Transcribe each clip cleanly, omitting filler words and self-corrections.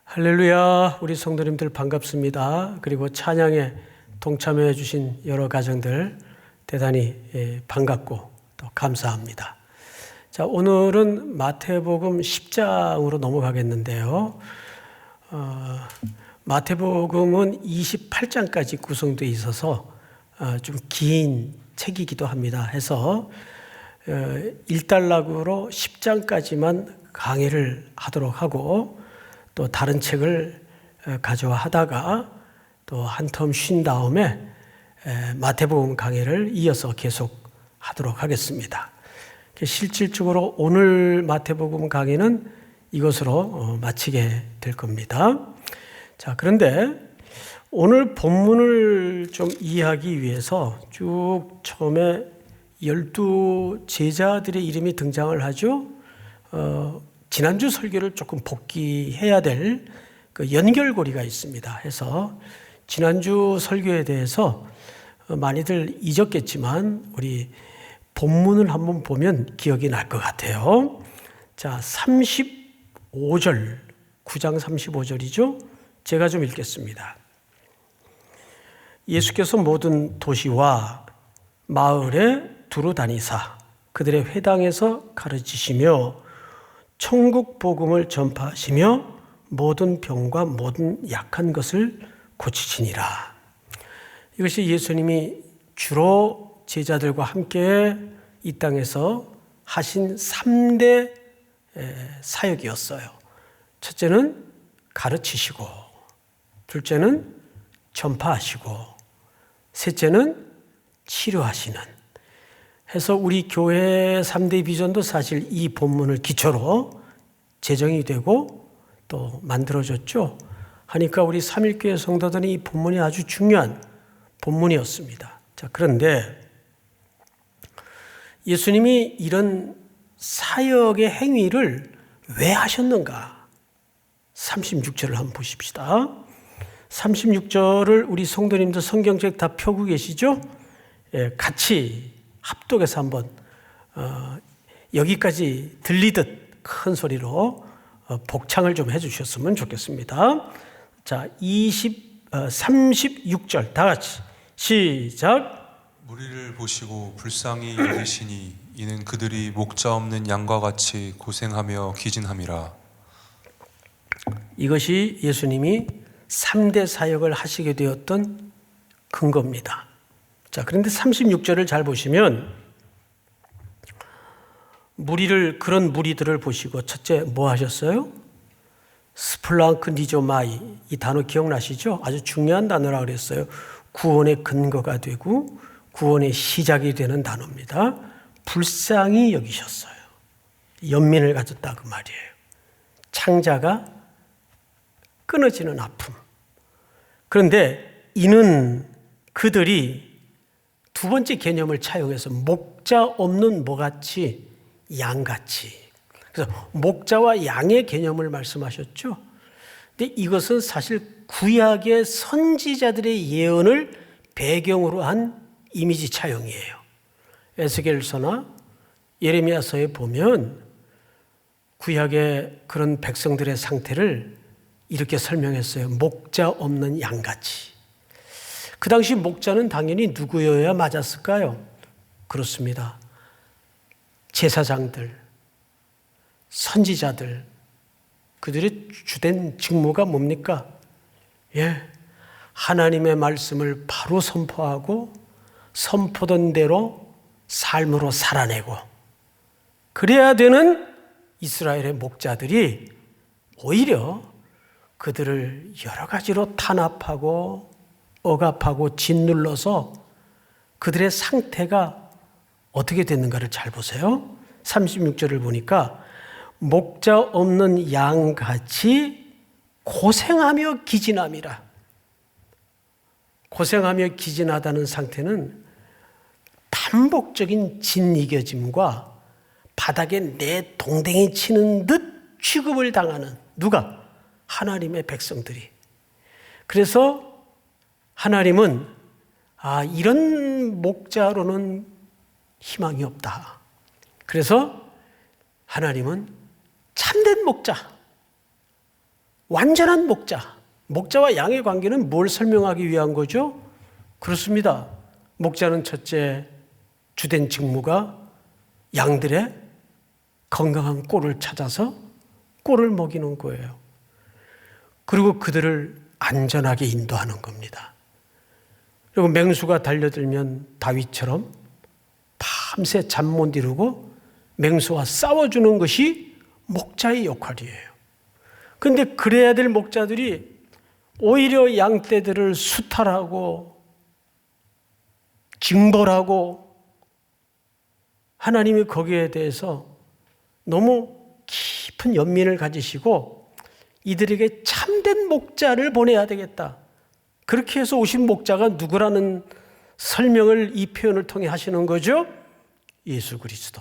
할렐루야, 우리 성도님들 반갑습니다. 그리고 찬양에 동참해 주신 여러 가정들 대단히 반갑고 또 감사합니다. 자, 오늘은 마태복음 10장으로 넘어가겠는데요. 마태복음은 28장까지 구성되어 있어서 좀 긴 책이기도 합니다. 해서 일단락으로 10장까지만 강의를 하도록 하고 또 다른 책을 가져와 하다가 또 한 텀 쉰 다음에 마태복음 강의를 이어서 계속 하도록 하겠습니다. 실질적으로 오늘 마태복음 강의는 이것으로 마치게 될 겁니다. 자, 그런데 오늘 본문을 좀 이해하기 위해서 쭉 처음에 12 제자들의 이름이 등장을 하죠. 지난주 설교를 조금 복귀해야 될 그 연결고리가 있습니다. 해서 지난주 설교에 대해서 많이들 잊었겠지만 우리 본문을 한번 보면 기억이 날 것 같아요. 자, 35절, 9장 35절이죠. 제가 좀 읽겠습니다. 예수께서 모든 도시와 마을에 두루 다니사 그들의 회당에서 가르치시며 천국 복음을 전파하시며 모든 병과 모든 약한 것을 고치시니라. 이것이 예수님이 주로 제자들과 함께 이 땅에서 하신 3대 사역이었어요. 첫째는 가르치시고, 둘째는 전파하시고, 셋째는 치료하시는. 해서 우리 교회 3대 비전도 사실 이 본문을 기초로 제정이 되고 또 만들어졌죠. 하니까 우리 삼일교회 성도들은 이 본문이 아주 중요한 본문이었습니다. 자, 그런데 예수님이 이런 사역의 행위를 왜 하셨는가? 36절을 한번 보십시다. 36절을 우리 성도님들 성경책 다 펴고 계시죠? 예, 같이 합독해서 한번 여기까지 들리듯 큰 소리로 복창을 좀 해주셨으면 좋겠습니다. 자, 36절 다 같이 시작. 무리를 보시고 불쌍히 여기시니 이는 그들이 목자 없는 양과 같이 고생하며 기진함이라. 이것이 예수님이 3대 사역을 하시게 되었던 근거입니다. 자, 그런데 36절을 잘 보시면 그런 무리들을 보시고 첫째 뭐 하셨어요? 스플랑크 니조마이, 이 단어 기억나시죠? 아주 중요한 단어라고 그랬어요. 구원의 근거가 되고 구원의 시작이 되는 단어입니다. 불쌍히 여기셨어요. 연민을 가졌다 그 말이에요. 창자가 끊어지는 아픔. 그런데 이는 그들이 두 번째 개념을 차용해서 목자 없는 뭐같이 양같이. 그래서 목자와 양의 개념을 말씀하셨죠. 근데 이것은 사실 구약의 선지자들의 예언을 배경으로 한 이미지 차용이에요. 에스겔서나 예레미야서에 보면 구약의 그런 백성들의 상태를 이렇게 설명했어요. 목자 없는 양같이. 그 당시 목자는 당연히 누구여야 맞았을까요? 그렇습니다. 제사장들, 선지자들, 그들의 주된 직무가 뭡니까? 예, 하나님의 말씀을 바로 선포하고 선포된 대로 삶으로 살아내고 그래야 되는 이스라엘의 목자들이 오히려 그들을 여러 가지로 탄압하고 억압하고 짓눌러서 그들의 상태가 어떻게 됐는가를 잘 보세요. 36절을 보니까 목자 없는 양같이 고생하며 기진함이라. 고생하며 기진하다는 상태는 반복적인 짓이겨짐과 바닥에 내 동댕이 치는 듯 취급을 당하는 누가? 하나님의 백성들이. 그래서 하나님은 이런 목자로는 희망이 없다. 그래서 하나님은 참된 목자, 완전한 목자. 목자와 양의 관계는 뭘 설명하기 위한 거죠? 그렇습니다. 목자는 첫째 주된 직무가 양들의 건강한 꼴을 찾아서 꼴을 먹이는 거예요. 그리고 그들을 안전하게 인도하는 겁니다. 그리고 맹수가 달려들면 다윗처럼 밤새 잠 못 이루고 맹수와 싸워주는 것이 목자의 역할이에요. 그런데 그래야 될 목자들이 오히려 양떼들을 수탈하고 징벌하고, 하나님이 거기에 대해서 너무 깊은 연민을 가지시고 이들에게 참된 목자를 보내야 되겠다. 그렇게 해서 오신 목자가 누구라는 설명을 이 표현을 통해 하시는 거죠? 예수 그리스도.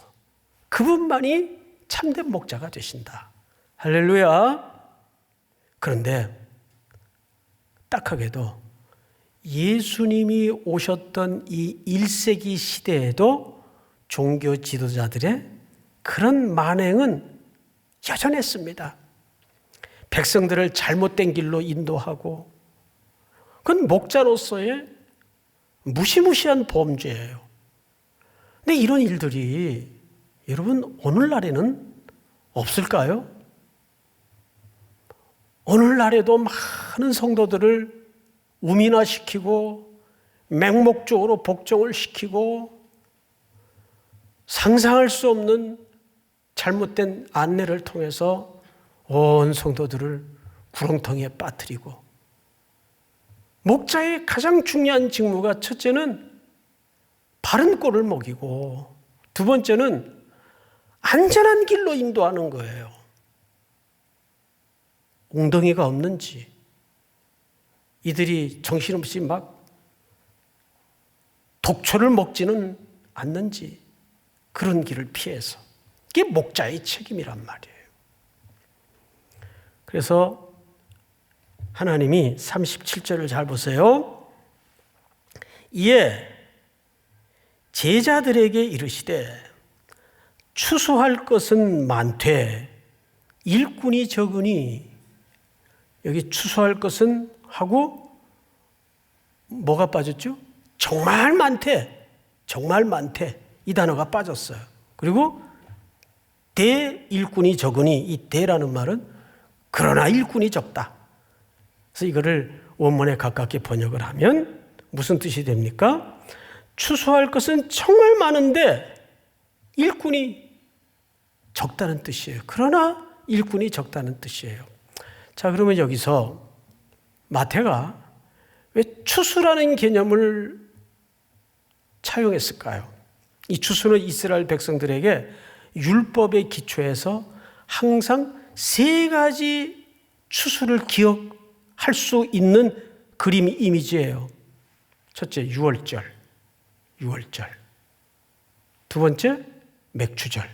그분만이 참된 목자가 되신다. 할렐루야. 그런데 딱하게도 예수님이 오셨던 이 1세기 시대에도 종교 지도자들의 그런 만행은 여전했습니다. 백성들을 잘못된 길로 인도하고, 그건 목자로서의 무시무시한 범죄예요. 근데 이런 일들이 여러분 오늘날에는 없을까요? 오늘날에도 많은 성도들을 우민화시키고 맹목적으로 복종을 시키고 상상할 수 없는 잘못된 안내를 통해서 온 성도들을 구렁텅이에 빠뜨리고, 목자의 가장 중요한 직무가 첫째는 바른 꼴을 먹이고 두 번째는 안전한 길로 인도하는 거예요. 웅덩이가 없는지, 이들이 정신없이 막 독초를 먹지는 않는지, 그런 길을 피해서. 이게 목자의 책임이란 말이에요. 그래서 하나님이 37절을 잘 보세요. 이에 제자들에게 이르시되 추수할 것은 많되 일꾼이 적으니, 여기 추수할 것은 하고 뭐가 빠졌죠? 정말 많대. 정말 많대. 이 단어가 빠졌어요. 그리고 대 일꾼이 적으니, 이 대라는 말은 그러나 일꾼이 적다. 그래서 이거를 원문에 가깝게 번역을 하면 무슨 뜻이 됩니까? 추수할 것은 정말 많은데 일꾼이 적다는 뜻이에요. 그러나 일꾼이 적다는 뜻이에요. 자, 그러면 여기서 마태가 왜 추수라는 개념을 차용했을까요? 이 추수는 이스라엘 백성들에게 율법의 기초에서 항상 세 가지 추수를 기억할 수 있는 그림 이미지예요. 첫째, 유월절. 두 번째, 맥추절.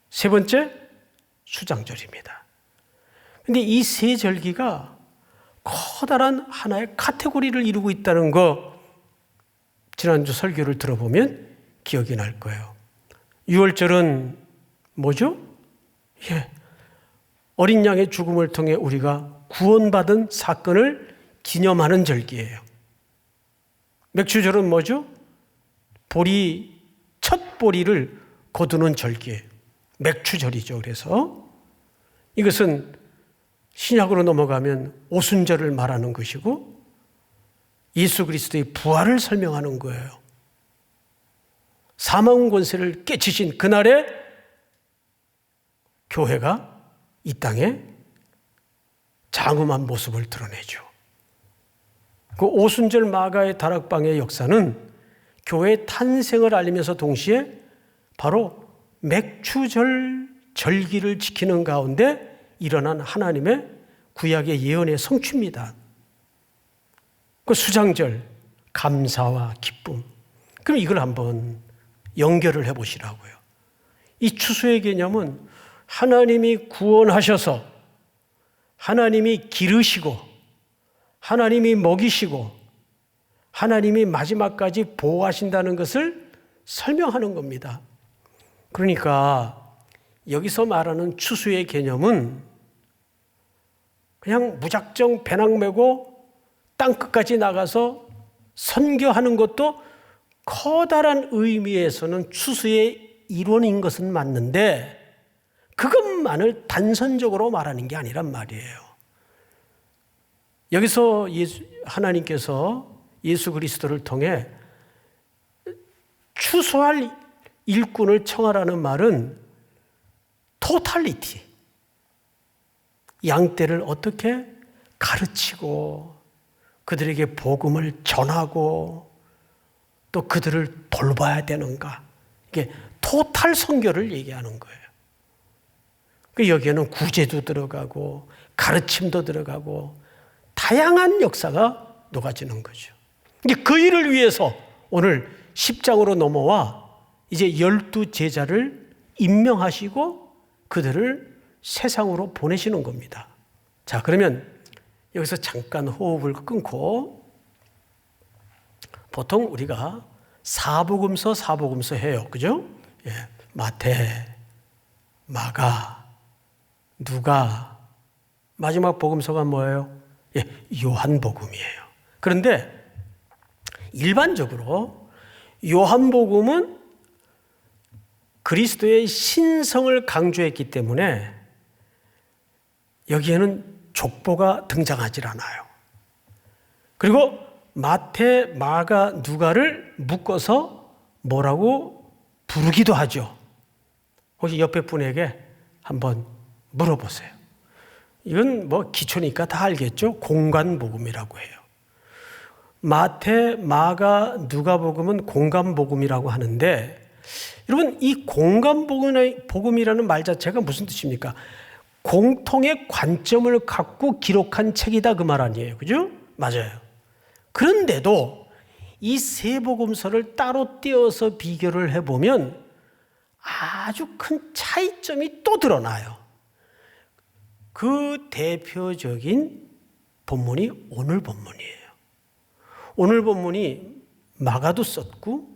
세 번째, 수장절입니다. 그런데 이 세 절기가 커다란 하나의 카테고리를 이루고 있다는 거, 지난주 설교를 들어보면 기억이 날 거예요. 유월절은 뭐죠? 어린 양의 죽음을 통해 우리가 구원받은 사건을 기념하는 절기예요. 맥추절은 뭐죠? 첫 보리를 거두는 절기예요. 맥추절이죠. 그래서 이것은 신약으로 넘어가면 오순절을 말하는 것이고 예수 그리스도의 부활을 설명하는 거예요. 사망 권세를 깨치신 그날에 교회가 이 땅에 장엄한 모습을 드러내죠. 그 오순절 마가의 다락방의 역사는 교회의 탄생을 알리면서 동시에 바로 맥추절 절기를 지키는 가운데 일어난 하나님의 구약의 예언의 성취입니다. 그 수장절, 감사와 기쁨. 그럼 이걸 한번 연결을 해보시라고요. 이 추수의 개념은 하나님이 구원하셔서 하나님이 기르시고 하나님이 먹이시고 하나님이 마지막까지 보호하신다는 것을 설명하는 겁니다. 그러니까 여기서 말하는 추수의 개념은 그냥 무작정 배낭 메고 땅끝까지 나가서 선교하는 것도 커다란 의미에서는 추수의 일원인 것은 맞는데 그것만을 단선적으로 말하는 게 아니란 말이에요. 여기서 하나님께서 예수 그리스도를 통해 추수할 일꾼을 청하라는 말은 토탈리티, 양떼를 어떻게 가르치고 그들에게 복음을 전하고 또 그들을 돌봐야 되는가, 이게 토탈 선교를 얘기하는 거예요. 여기에는 구제도 들어가고 가르침도 들어가고 다양한 역사가 녹아지는 거죠. 그 일을 위해서 오늘 10장으로 넘어와 이제 12제자를 임명하시고 그들을 세상으로 보내시는 겁니다. 자, 그러면 여기서 잠깐 호흡을 끊고, 보통 우리가 사복음서 해요. 그죠? 예, 마태, 마가, 누가, 마지막 복음서가 뭐예요? 예, 요한복음이에요. 그런데 일반적으로 요한복음은 그리스도의 신성을 강조했기 때문에 여기에는 족보가 등장하지 않아요. 그리고 마태, 마가, 누가를 묶어서 뭐라고 부르기도 하죠. 혹시 옆에 분에게 한번 물어보세요. 이건 뭐 기초니까 다 알겠죠? 공간복음이라고 해요. 마태, 마가, 누가복음은 공간복음이라고 하는데, 여러분 이 공간복음이라는 말 자체가 무슨 뜻입니까? 공통의 관점을 갖고 기록한 책이다, 그 말 아니에요. 그죠? 맞아요. 그런데도 이 세 복음서를 따로 떼어서 비교를 해보면 아주 큰 차이점이 또 드러나요. 그 대표적인 본문이 오늘 본문이에요. 오늘 본문이 마가도 썼고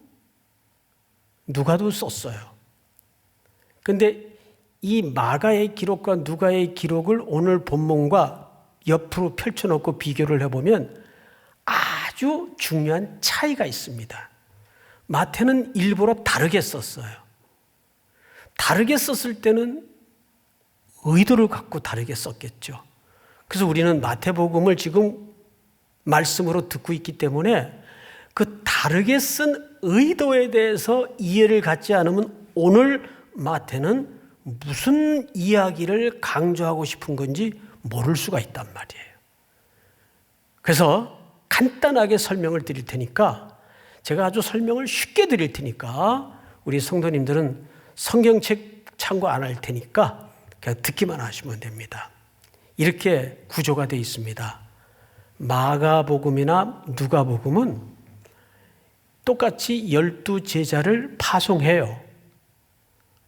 누가도 썼어요. 그런데 이 마가의 기록과 누가의 기록을 오늘 본문과 옆으로 펼쳐놓고 비교를 해보면 아주 중요한 차이가 있습니다. 마태는 일부러 다르게 썼어요. 다르게 썼을 때는 의도를 갖고 다르게 썼겠죠. 그래서 우리는 마태복음을 지금 말씀으로 듣고 있기 때문에 그 다르게 쓴 의도에 대해서 이해를 갖지 않으면 오늘 마태는 무슨 이야기를 강조하고 싶은 건지 모를 수가 있단 말이에요. 그래서 간단하게 설명을 드릴 테니까, 제가 아주 설명을 쉽게 드릴 테니까 우리 성도님들은 성경책 참고 안 할 테니까 그냥 듣기만 하시면 됩니다. 이렇게 구조가 되어 있습니다. 마가복음이나 누가복음은 똑같이 12제자를 파송해요.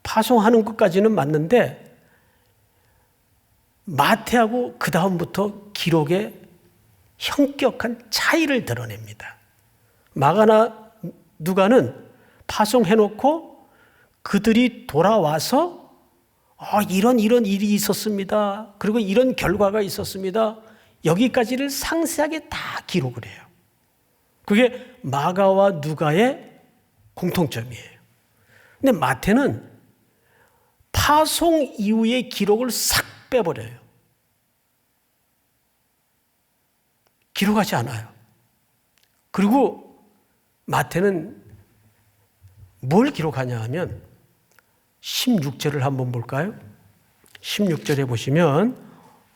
파송하는 것까지는 맞는데 마태하고 그 다음부터 기록에 현격한 차이를 드러냅니다. 마가나 누가는 파송해놓고 그들이 돌아와서 이런 일이 있었습니다. 그리고 이런 결과가 있었습니다. 여기까지를 상세하게 다 기록을 해요. 그게 마가와 누가의 공통점이에요. 근데 마태는 파송 이후의 기록을 싹 빼버려요. 기록하지 않아요. 그리고 마태는 뭘 기록하냐 하면 16절을 한번 볼까요? 16절에 보시면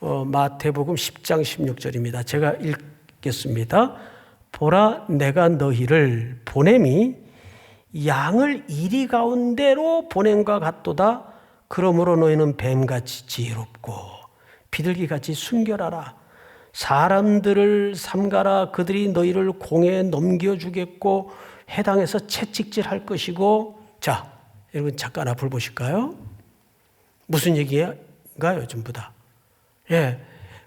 마태복음 10장 16절입니다. 제가 읽겠습니다. 보라, 내가 너희를 보냄이 양을 이리 가운데로 보냄과 같도다. 그러므로 너희는 뱀같이 지혜롭고 비둘기같이 순결하라. 사람들을 삼가라. 그들이 너희를 공에 넘겨주겠고 회당에서 채찍질할 것이고. 자, 여러분 잠깐 앞을 보실까요? 무슨 얘기인가요? 전부 다. 예,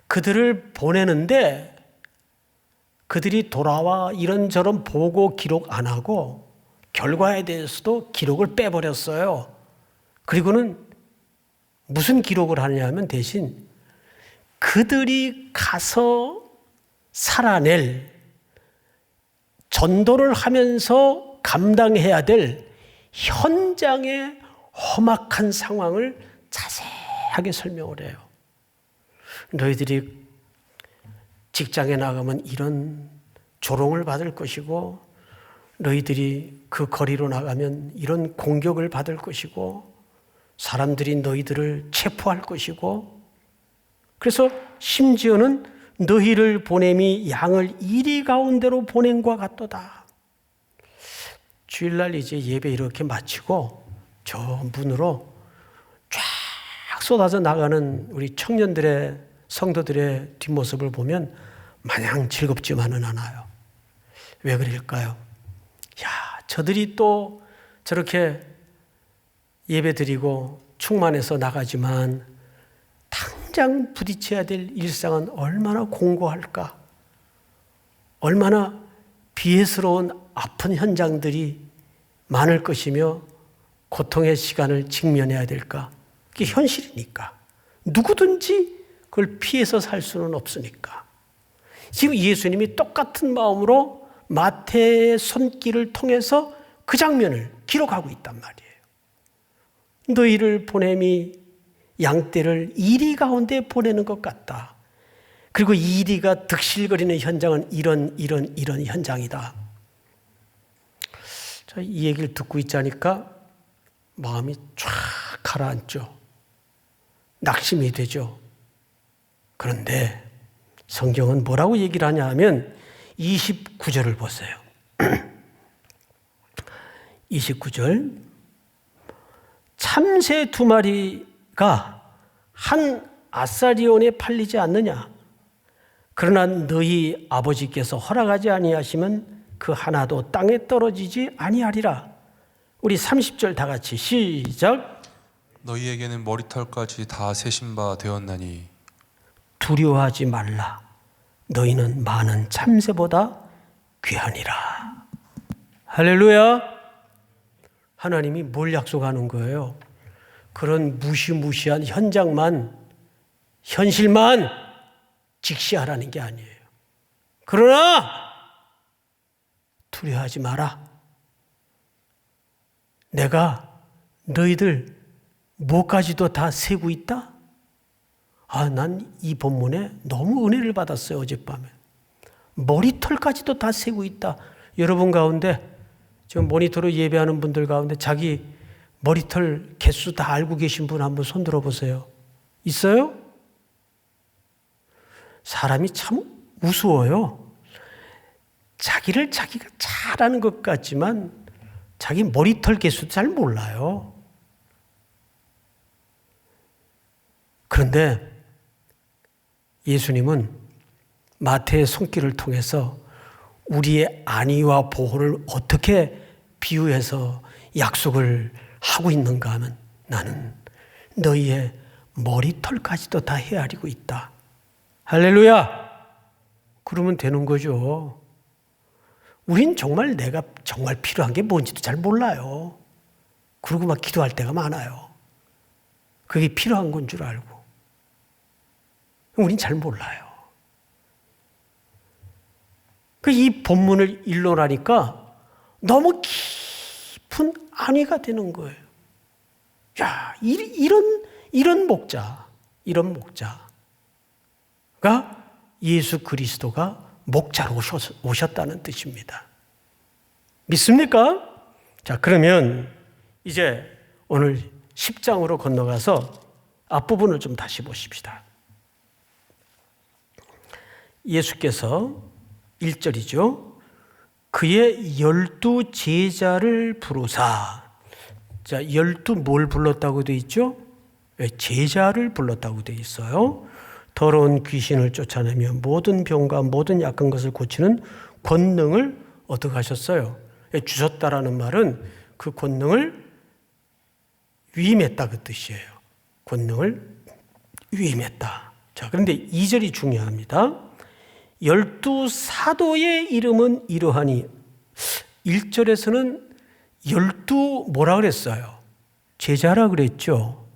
그들을 보내는데 그들이 돌아와 이런저런 보고 기록 안 하고 결과에 대해서도 기록을 빼버렸어요. 그리고는 무슨 기록을 하느냐 하면 대신 그들이 가서 살아낼, 전도를 하면서 감당해야 될 현장의 험악한 상황을 자세하게 설명을 해요. 너희들이 직장에 나가면 이런 조롱을 받을 것이고, 너희들이 그 거리로 나가면 이런 공격을 받을 것이고, 사람들이 너희들을 체포할 것이고, 그래서 심지어는 너희를 보냄이 양을 이리 가운데로 보냄과 같도다. 주일날 이제 예배 이렇게 마치고 저 문으로 쫙 쏟아져 나가는 우리 청년들의, 성도들의 뒷모습을 보면 마냥 즐겁지만은 않아요. 왜 그럴까요? 야, 저들이 또 저렇게 예배 드리고 충만해서 나가지만 당장 부딪혀야 될 일상은 얼마나 공고할까? 얼마나 비애스러운 아픈 현장들이 많을 것이며 고통의 시간을 직면해야 될까? 그게 현실이니까. 누구든지 그걸 피해서 살 수는 없으니까. 지금 예수님이 똑같은 마음으로 마태의 손길을 통해서 그 장면을 기록하고 있단 말이에요. 너희를 보냄이 양떼를 이리 가운데 보내는 것 같다. 그리고 이리가 득실거리는 현장은 이런 현장이다. 자, 이 얘기를 듣고 있자니까 마음이 쫙 가라앉죠. 낙심이 되죠. 그런데 성경은 뭐라고 얘기를 하냐 하면 29절을 보세요. 29절. 참새 2마리가 한 아사리온에 팔리지 않느냐? 그러나 너희 아버지께서 허락하지 아니하시면 그 하나도 땅에 떨어지지 아니하리라. 우리 30절 다 같이 시작. 너희에게는 머리털까지 다 세신 바 되었나니 두려워하지 말라. 너희는 많은 참새보다 귀하니라. 할렐루야. 하나님이 뭘 약속하는 거예요? 그런 무시무시한 현장만, 현실만 직시하라는 게 아니에요. 그러나 두려워하지 마라. 내가 너희들 뭐까지도 다 세고 있다? 난 이 본문에 너무 은혜를 받았어요, 어젯밤에. 머리털까지도 다 세고 있다. 여러분 가운데, 지금 모니터로 예배하는 분들 가운데 자기 머리털 개수 다 알고 계신 분 한번 손 들어보세요. 있어요? 사람이 참 우스워요. 자기를 자기가 잘 아는 것 같지만 자기 머리털 개수도 잘 몰라요. 그런데 예수님은 마태의 손길을 통해서 우리의 안위와 보호를 어떻게 비유해서 약속을 하고 있는가 하면 나는 너희의 머리털까지도 다 헤아리고 있다. 할렐루야! 그러면 되는 거죠. 우린 정말 내가 정말 필요한 게 뭔지도 잘 몰라요. 그러고 막 기도할 때가 많아요. 그게 필요한 건 줄 알고. 우린 잘 몰라요. 이 본문을 일러라니까 너무 깊은 안위가 되는 거예요. 야, 이런 목자가 예수 그리스도가 목자로 오셨다는 뜻입니다. 믿습니까? 자, 그러면 이제 오늘 10장으로 건너가서 앞부분을 좀 다시 보십시다. 예수께서 1절이죠. 그의 12 제자를 부르사. 자, 12 뭘 불렀다고 되어 있죠? 제자를 불렀다고 되어 있어요. 더러운 귀신을 쫓아내며 모든 병과 모든 약한 것을 고치는 권능을 얻어가셨어요. 주셨다라는 말은 그 권능을 위임했다 그 뜻이에요. 권능을 위임했다. 자, 그런데 2절이 중요합니다. 12 사도의 이름은 이러하니. 1절에서는 12 뭐라 그랬어요? 제자라 그랬죠.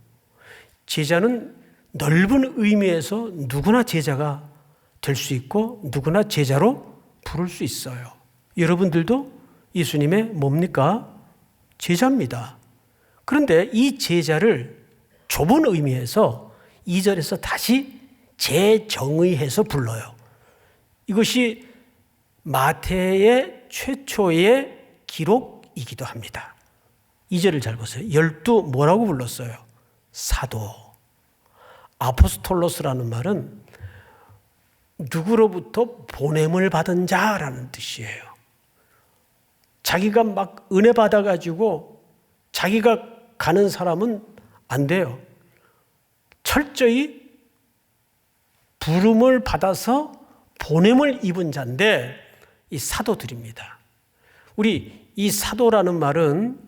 제자는 넓은 의미에서 누구나 제자가 될 수 있고 누구나 제자로 부를 수 있어요. 여러분들도 예수님의 뭡니까? 제자입니다. 그런데 이 제자를 좁은 의미에서 2절에서 다시 재정의해서 불러요. 이것이 마태의 최초의 기록이기도 합니다. 2절을 잘 보세요. 12 뭐라고 불렀어요? 사도. 아포스톨로스라는 말은 누구로부터 보냄을 받은 자라는 뜻이에요. 자기가 막 은혜 받아가지고 자기가 가는 사람은 안 돼요. 철저히 부름을 받아서 보냄을 입은 자인데 이 사도들입니다. 우리 이 사도라는 말은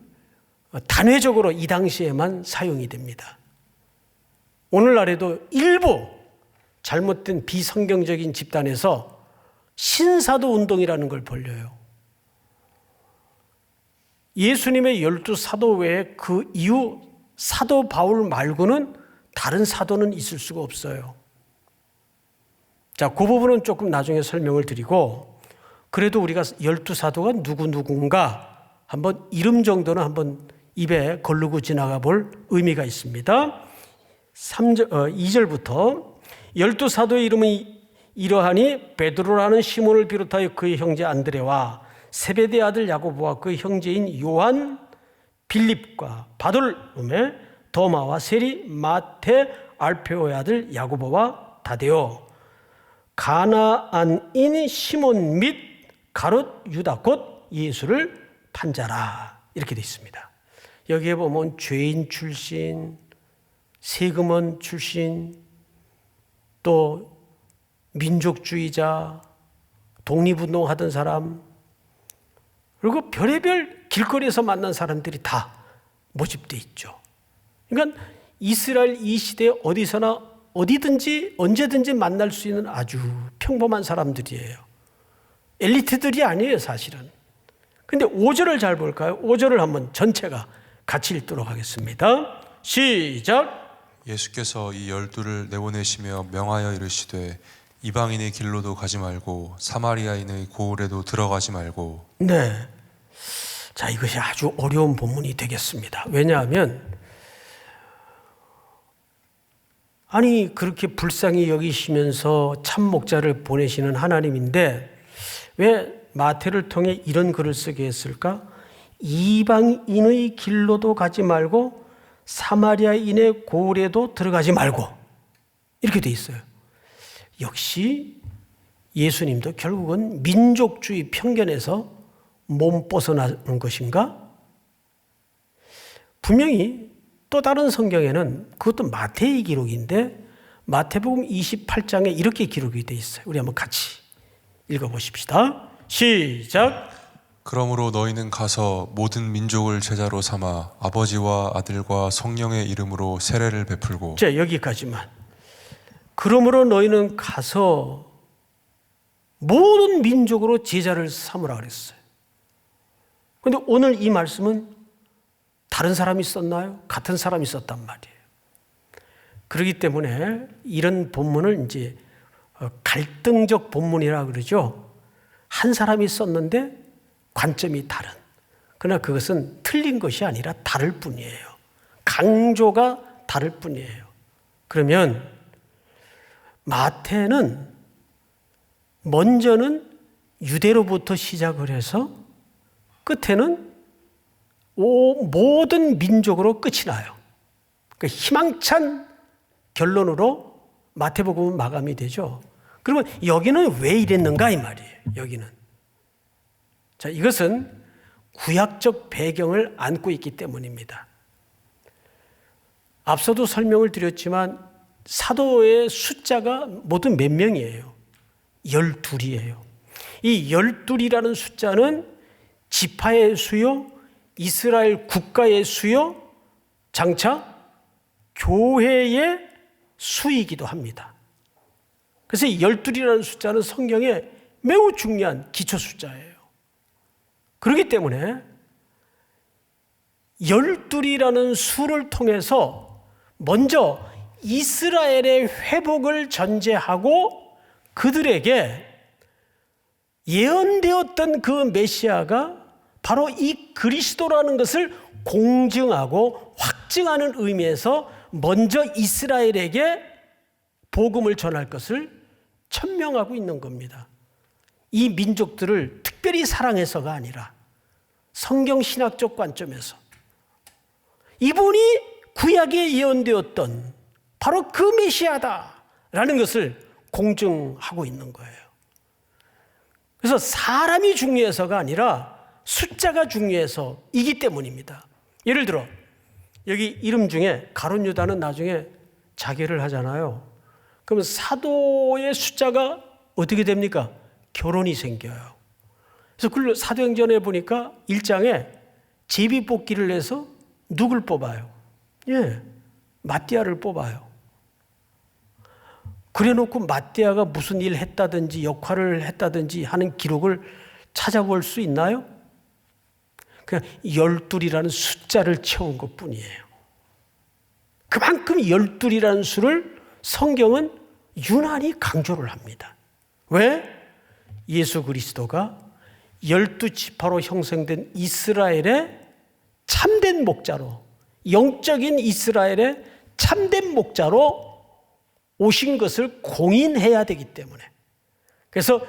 단회적으로 이 당시에만 사용이 됩니다. 오늘날에도 일부 잘못된 비성경적인 집단에서 신사도 운동이라는 걸 벌려요. 예수님의 12사도 외에 그 이후 사도 바울 말고는 다른 사도는 있을 수가 없어요. 자, 그 부분은 조금 나중에 설명을 드리고, 그래도 우리가 12사도가 누군가 한번 이름 정도는 한번 입에 거르고 지나가 볼 의미가 있습니다. 2절부터 12사도의 이름은 이러하니 베드로라는 시몬을 비롯하여 그의 형제 안드레와 세베대 아들 야고보와 그 형제인 요한, 빌립과 바돌롬의 도마와 세리, 마태, 알페오의 아들 야고보와 다데오, 가나안인 시몬 및 가롯 유다 곧 예수를 판자라. 이렇게 되어 있습니다. 여기에 보면 죄인 출신, 세금원 출신, 또 민족주의자, 독립운동하던 사람, 그리고 별의별 길거리에서 만난 사람들이 다 모집되어 있죠. 그러니까 이스라엘 이 시대에 어디서나 어디든지 언제든지 만날 수 있는 아주 평범한 사람들이에요. 엘리트들이 아니에요, 사실은. 근데 5절을 잘 볼까요? 5절을 한번 전체가 같이 읽도록 하겠습니다. 시작. 예수께서 이 12를 내보내시며 명하여 이르시되 이방인의 길로도 가지 말고 사마리아인의 고을에도 들어가지 말고. 네. 자, 이것이 아주 어려운 본문이 되겠습니다. 왜냐하면 아니 그렇게 불쌍히 여기시면서 참 목자를 보내시는 하나님인데 왜 마태를 통해 이런 글을 쓰게 했을까? 이방인의 길로도 가지 말고 사마리아인의 고을에도 들어가지 말고 이렇게 돼 있어요. 역시 예수님도 결국은 민족주의 편견에서 몸 벗어나는 것인가? 분명히 또 다른 성경에는 그것도 마태의 기록인데 마태복음 28장에 이렇게 기록이 되어 있어요. 우리 한번 같이 읽어보십시다. 시작. 그러므로 너희는 가서 모든 민족을 제자로 삼아 아버지와 아들과 성령의 이름으로 세례를 베풀고. 자, 여기까지만. 그러므로 너희는 가서 모든 민족으로 제자를 삼으라 그랬어요. 그런데 오늘 이 말씀은 다른 사람이 썼나요? 같은 사람이 썼단 말이에요. 그렇기 때문에 이런 본문을 이제 갈등적 본문이라 그러죠. 한 사람이 썼는데 관점이 다른. 그러나 그것은 틀린 것이 아니라 다를 뿐이에요. 강조가 다를 뿐이에요. 그러면 마태는 먼저는 유대로부터 시작을 해서 끝에는 모든 민족으로 끝이 나요. 그러니까 희망찬 결론으로 마태복음은 마감이 되죠. 그러면 여기는 왜 이랬는가 이 말이에요. 여기는. 자, 이것은 구약적 배경을 안고 있기 때문입니다. 앞서도 설명을 드렸지만 사도의 숫자가 모두 몇 명이에요? 12이에요. 이 12이라는 숫자는 지파의 수요, 이스라엘 국가의 수요, 장차 교회의 수이기도 합니다. 그래서 이 12이라는 숫자는 성경에 매우 중요한 기초 숫자예요. 그렇기 때문에 12이라는 수를 통해서 먼저 이스라엘의 회복을 전제하고 그들에게 예언되었던 그 메시아가 바로 이 그리스도라는 것을 공증하고 확증하는 의미에서 먼저 이스라엘에게 복음을 전할 것을 천명하고 있는 겁니다. 이 민족들을 특별히 사랑해서가 아니라 성경 신학적 관점에서 이분이 구약에 예언되었던 바로 그 메시아다라는 것을 공증하고 있는 거예요. 그래서 사람이 중요해서가 아니라 숫자가 중요해서이기 때문입니다. 예를 들어 여기 이름 중에 가룟 유다는 나중에 자계를 하잖아요. 그러면 사도의 숫자가 어떻게 됩니까? 결혼이 생겨요. 그래서 사도행전에 보니까 1장에 제비뽑기를 해서 누굴 뽑아요? 마띠아를 뽑아요. 그래놓고 마띠아가 무슨 일을 했다든지 역할을 했다든지 하는 기록을 찾아볼 수 있나요? 그냥 12이라는 숫자를 채운 것뿐이에요. 그만큼 12이라는 수를 성경은 유난히 강조를 합니다. 왜? 예수 그리스도가 12지파로 형성된 이스라엘의 참된 목자로, 영적인 이스라엘의 참된 목자로 오신 것을 공인해야 되기 때문에, 그래서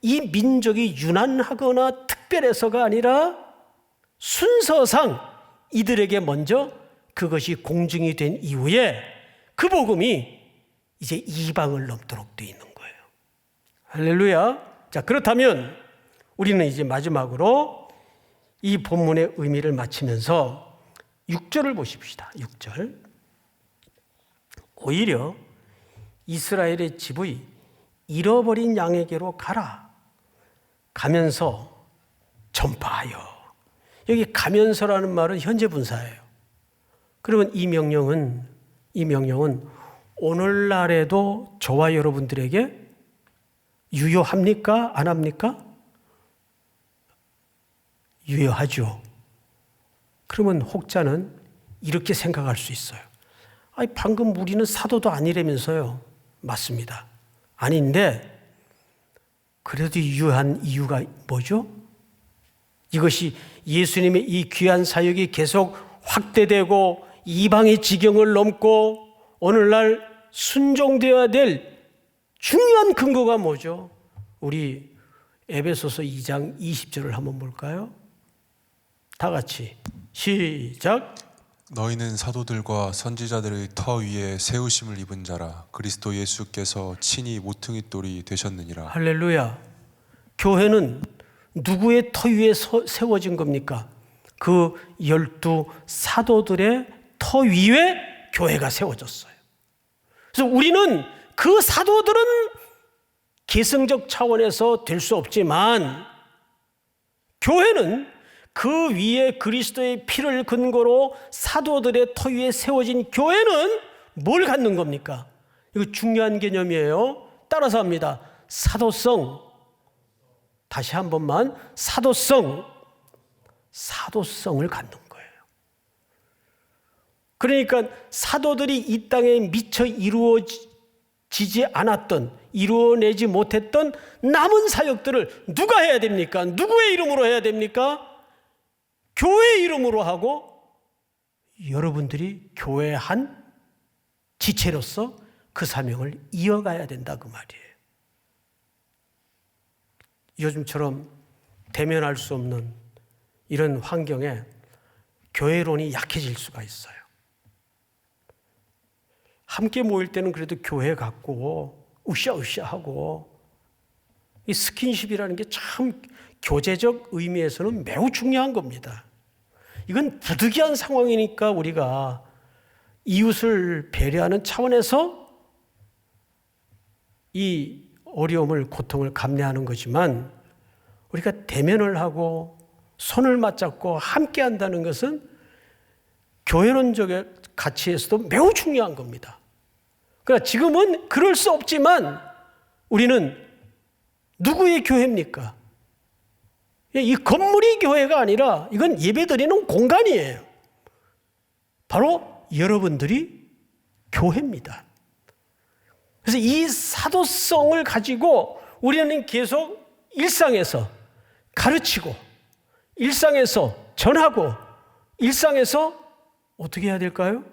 이 민족이 유난하거나 특별해서가 아니라 순서상 이들에게 먼저 그것이 공증이 된 이후에 그 복음이 이제 이방을 넘도록 되어 있는 거예요. 할렐루야. 자, 그렇다면 우리는 이제 마지막으로 이 본문의 의미를 마치면서 6절을 보십시다. 6절. 오히려 이스라엘의 집의 잃어버린 양에게로 가라. 가면서 전파하여. 여기 가면서라는 말은 현재 분사예요. 그러면 이 명령은 오늘날에도 저와 여러분들에게 유효합니까? 안 합니까? 유효하죠. 그러면 혹자는 이렇게 생각할 수 있어요. 아니, 방금 우리는 사도도 아니라면서요. 맞습니다. 아닌데 그래도 유효한 이유가 뭐죠? 이것이 예수님의 이 귀한 사역이 계속 확대되고 이방의 지경을 넘고 오늘날 순종되어야 될 중요한 근거가 뭐죠? 우리 에베소서 2장 20절을 한번 볼까요? 다 같이 시작. 너희는 사도들과 선지자들의 터 위에 세우심을 입은 자라. 그리스도 예수께서 친히 모퉁이돌이 되셨느니라. 할렐루야. 교회는 누구의 터 위에 세워진 겁니까? 그 12 사도들의 터 위에 교회가 세워졌어요. 그래서 우리는 그 사도들은 계승적 차원에서 될 수 없지만 교회는 그 위에 그리스도의 피를 근거로 사도들의 터 위에 세워진 교회는 뭘 갖는 겁니까? 이거 중요한 개념이에요. 따라서 합니다. 사도성. 다시 한 번만. 사도성을 갖는 거예요. 그러니까 사도들이 이 땅에 미처 이루어지지 않았던, 이루어내지 못했던 남은 사역들을 누가 해야 됩니까? 누구의 이름으로 해야 됩니까? 교회의 이름으로 하고 여러분들이 교회 한 지체로서 그 사명을 이어가야 된다 그 말이에요. 요즘처럼 대면할 수 없는 이런 환경에 교회론이 약해질 수가 있어요. 함께 모일 때는 그래도 교회 같고 으쌰으쌰하고 이 스킨십이라는 게 참 교제적 의미에서는 매우 중요한 겁니다. 이건 부득이한 상황이니까 우리가 이웃을 배려하는 차원에서 이 어려움을, 고통을 감내하는 거지만 우리가 대면을 하고 손을 맞잡고 함께 한다는 것은 교회론적의 가치에서도 매우 중요한 겁니다. 그러나 지금은 그럴 수 없지만 우리는 누구의 교회입니까? 이 건물이 교회가 아니라 이건 예배드리는 공간이에요. 바로 여러분들이 교회입니다. 그래서 이 사도성을 가지고 우리는 계속 일상에서 가르치고, 일상에서 전하고, 일상에서 어떻게 해야 될까요?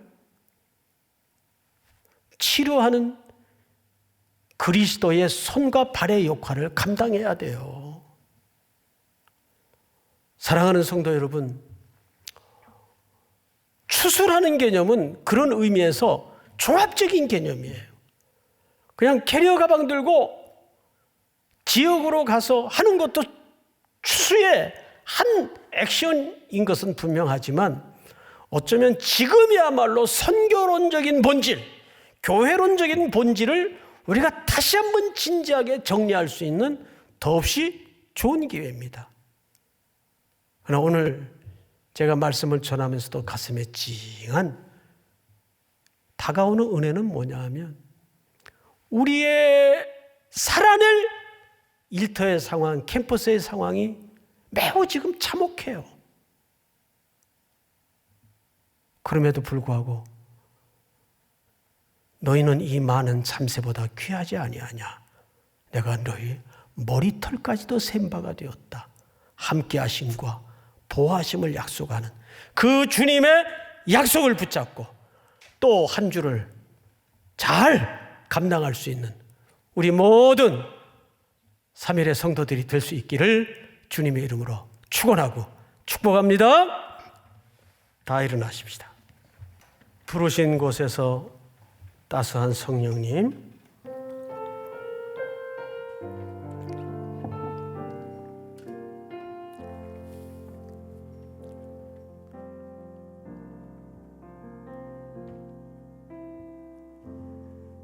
치료하는 그리스도의 손과 발의 역할을 감당해야 돼요. 사랑하는 성도 여러분, 추수라는 개념은 그런 의미에서 종합적인 개념이에요. 그냥 캐리어 가방 들고 지역으로 가서 하는 것도 추수의 한 액션인 것은 분명하지만, 어쩌면 지금이야말로 선교론적인 본질, 교회론적인 본질을 우리가 다시 한번 진지하게 정리할 수 있는 더없이 좋은 기회입니다. 그러나 오늘 제가 말씀을 전하면서도 가슴에 찡한 다가오는 은혜는 뭐냐 하면, 우리의 살아낼 일터의 상황, 캠퍼스의 상황이 매우 지금 참혹해요. 그럼에도 불구하고 너희는 이 많은 참새보다 귀하지 아니하냐. 내가 너희 머리털까지도 셈 바가 되었다. 함께 하심과 보호하심을 약속하는 그 주님의 약속을 붙잡고 또 한 주를 잘 감당할 수 있는 우리 모든 3일의 성도들이 될 수 있기를 주님의 이름으로 축원하고 축복합니다. 다 일어나십시다. 부르신 곳에서 따스한 성령님,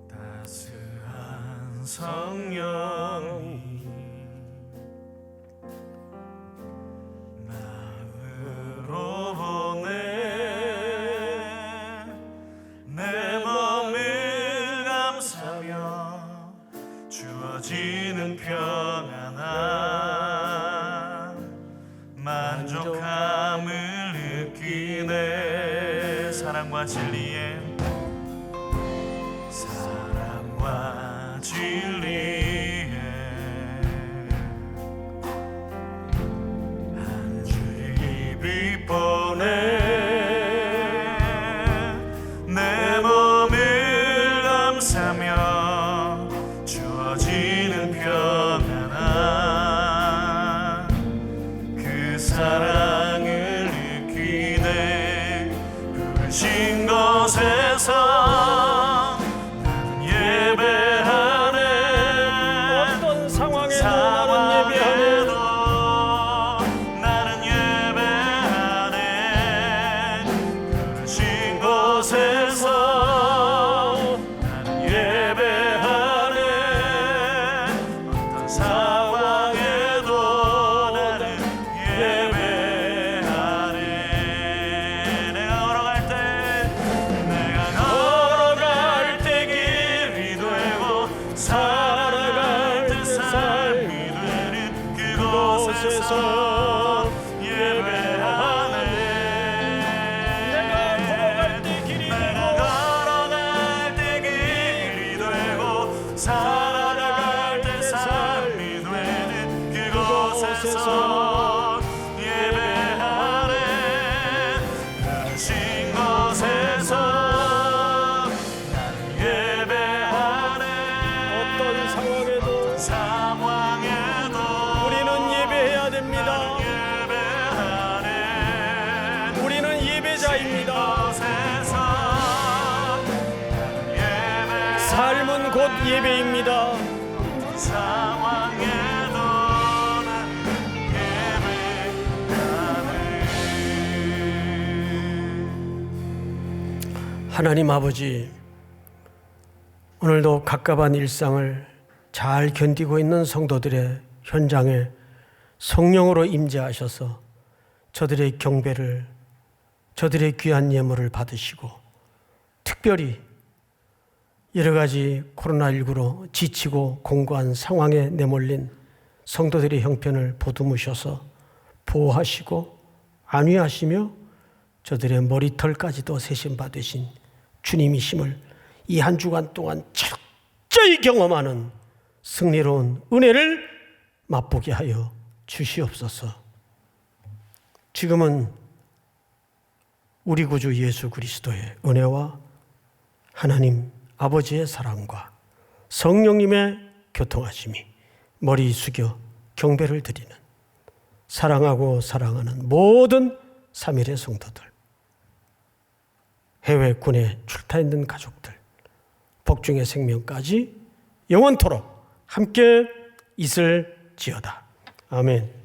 따스한 성령이 나으로 보내 내 맘을 감사며 주어지는 평안함 만족함을 느끼네. 사랑과 진리에 진리에 한 줄기 빛보내 내 몸을 감사며 주어지는 평안함 그 사랑을 느끼네. 부르신 곳에서 삶은 곧 예배입니다. 상황에도 난 예배하네. 하나님 아버지, 오늘도 갑갑한 일상을 잘 견디고 있는 성도들의 현장에 성령으로 임재하셔서 저들의 경배를, 저들의 귀한 예물을 받으시고, 특별히 여러 가지 코로나19로 지치고 공고한 상황에 내몰린 성도들의 형편을 보듬으셔서 보호하시고 안위하시며 저들의 머리털까지도 세심 받으신 주님이심을 이 한 주간 동안 철저히 경험하는 승리로운 은혜를 맛보게 하여 주시옵소서. 지금은 우리 구주 예수 그리스도의 은혜와 하나님 아버지의 사랑과 성령님의 교통하심이 머리 숙여 경배를 드리는 사랑하고 사랑하는 모든 3일의 성도들, 해외 군에 출타 있는 가족들, 복중의 생명까지 영원토록 함께 있을지어다. 아멘.